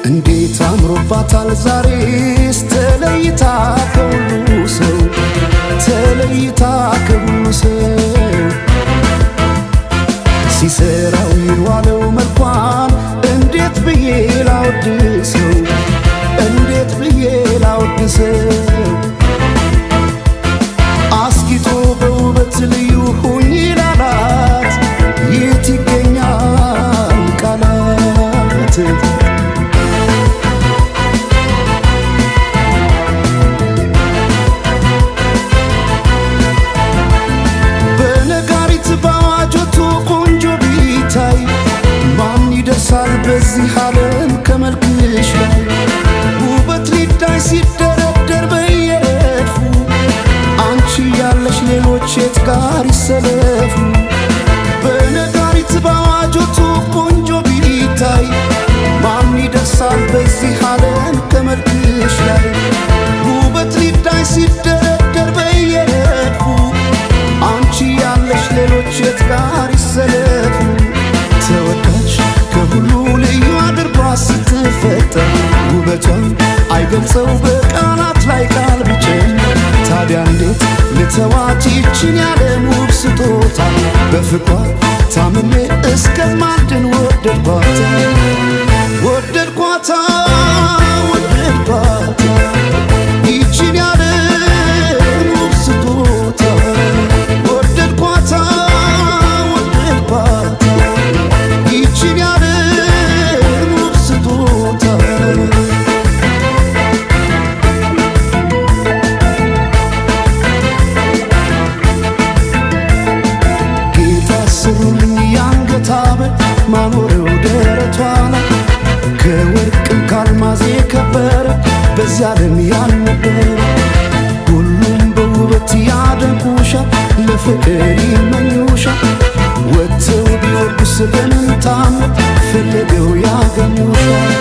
እንዴት አምሮባታል ዛሬስ ተለይታ ከሁሉ ሰው ተለይታ ከሁሉ ሰው ሲሰራው ይዋለው መልኳን እንዴት ብዬ ላወድሰው እንዴት ብዬ ላወድሰው አስጊጦ በውበት ልዩ ሁኝ ላላት የት ይገኛል ቃላት በዚህ ዓለም ከመልክሽ ላይ ውበት ሊታይ ሲደረደር በየረድፉ አንቺ ያለሽ ሌሎች የት ጋር ይሰለፉ በነጋሪት ባዋጆቱ ቆንጆ ቢታይ ማን ይደርሳል በዚህ ዓለም ከመልክሽ ላይ ውበት ሊታይ ሲደረደር በየረድፉ አንቺ ያለሽ ሌሎች የት ጋር ይሰለፉ ተወዳጅ ከሁሉ ልዩ አድርጓ ስትፈጠር ውበቷን አይገልጸው በቃላት ላይ ቃል ብቸኝ ታዲያ እንዴት ልተዋት ይችን ያለም ውብ ስጦታ በፍቅሯ ታምሜ እስከማልድን ወደድኳት ወደድኳት ወደድኳት ይችን ያለም ውብ ስጦታ ወደድኳት ወደድኳት ይችን ያለም ውብ ስጦታ ጌታ ስሩልኝ የአንገት ሐብል ማኖረው ደረቷ ላይ ከወርቅም ከአልማዝ የከበረ በዚህ ዓለም ያልነበረ ሁሉም በውበት ያደንቁሻል ለፍቅር ይመኙሻል ወጥተው ቢወርዱ ስለምን ታምር ፈልገው ያገኙሻል